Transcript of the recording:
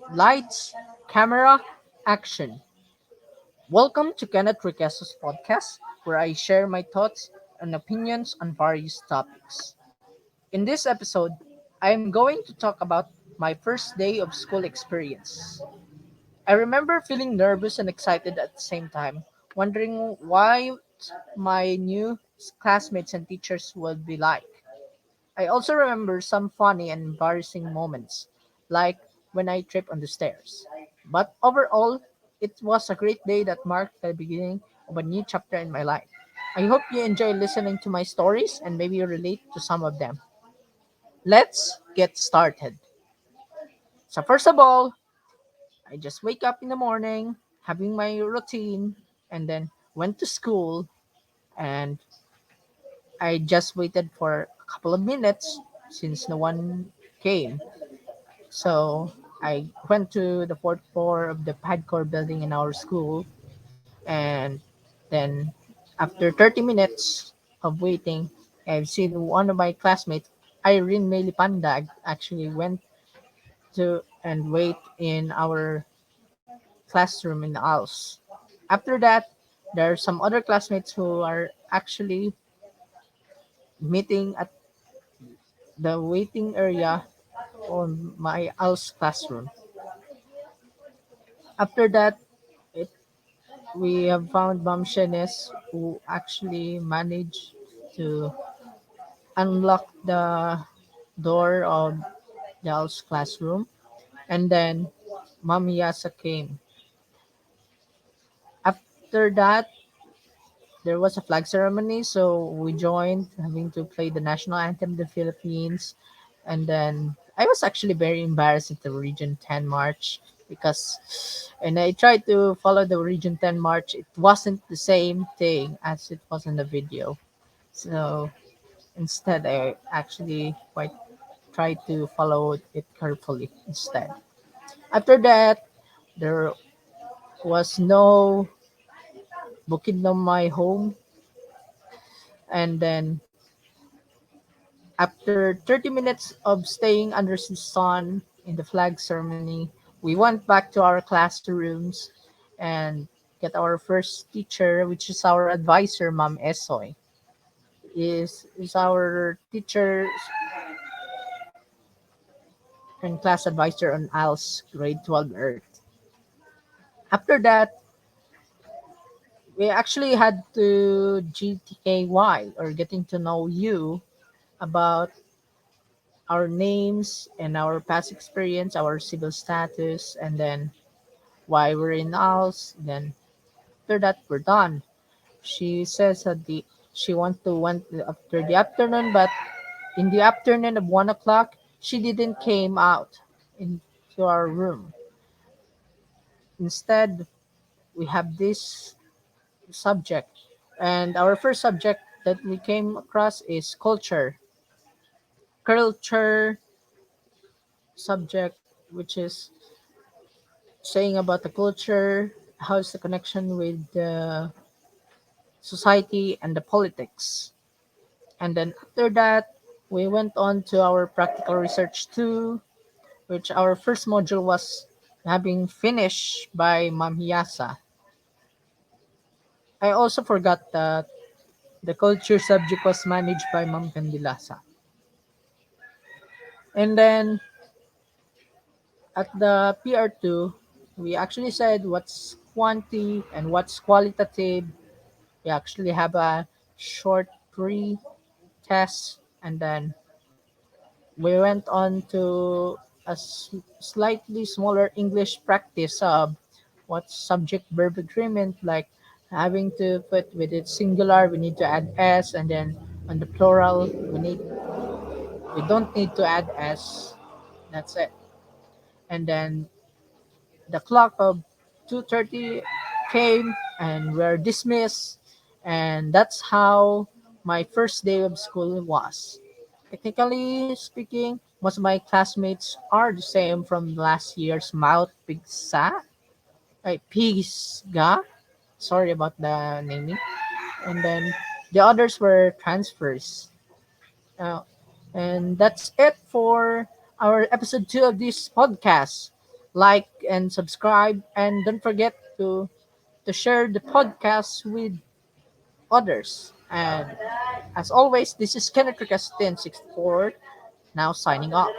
Lights, camera, action. Welcome to Kenneth Riqueso's podcast, where I share my thoughts and opinions on various topics. In this episode, I am going to talk about my first day of school experience. I remember feeling nervous and excited at the same time, wondering why my new classmates and teachers would be like. I also remember some funny and embarrassing moments, like when I tripped on the stairs. But overall, it was a great day that marked the beginning of a new chapter in my life. I hope you enjoy listening to my stories and maybe you relate to some of them. Let's get started. So, first of all, I just wake up in the morning, having my routine, and then went to school. And I just waited for a couple of minutes since no one came. So I went to the fourth floor of the Padcore building in our school, and then after 30 minutes of waiting, I've seen one of my classmates, Irene Melipanda, actually went to and wait in our classroom in ALS. After that, there are some other classmates who are actually meeting at the waiting area on my ALS classroom. After that, it we have found Ma'am Shenes who actually managed to unlock the door of Jal's classroom. And then Ma'am Yasa came. After that, there was a flag ceremony, so we joined having to play the national anthem of the Philippines. And then I was actually very embarrassed at the Region 10 March because and I tried to follow the Region 10 March. It wasn't the same thing as it was in the video. So instead, I actually quite tried to follow it carefully instead. After that, there was no booking on my home, and then after 30 minutes of staying under the sun in the flag ceremony, we went back to our classrooms and get our first teacher, which is our advisor, Ma'am Esoy. Is our teacher and class advisor on ALS grade 12 Earth. After that, we actually had to GTKY or getting to know you about our names and our past experience, our civil status, and then why we're in ALS. Then after that, we're done. She says that she wants to went after the afternoon, but in the afternoon of 1 o'clock, she didn't came out into our room. Instead, we have this subject. And our first subject that we came across is culture. Culture subject, which is saying about the culture, how's the connection with the society and the politics. And then after that, we went on to our practical research 2, which our first module was having finished by Ma'am Hiyasa. I also forgot that the culture subject was managed by Ma'am Candilasa. And then at the PR2, we actually said what's quantity and what's qualitative. We actually have a short pre-test, and then we went on to a slightly smaller English practice of what subject verb agreement, like having to put with it singular, we need to add s, and then on the plural, we don't need to add s. That's it. And then the clock of 2:30 came and we're dismissed, and that's how my first day of school was. Technically speaking, most of my classmates are the same from last year's Mount Pigsa, Pisga. Sorry about the naming. And then the others were transfers. Uh, and that's it for our episode 2 of this podcast. like and subscribe, and don't forget to share the podcast with others. And as always, this is Kenneth Ricas 1064, now signing off.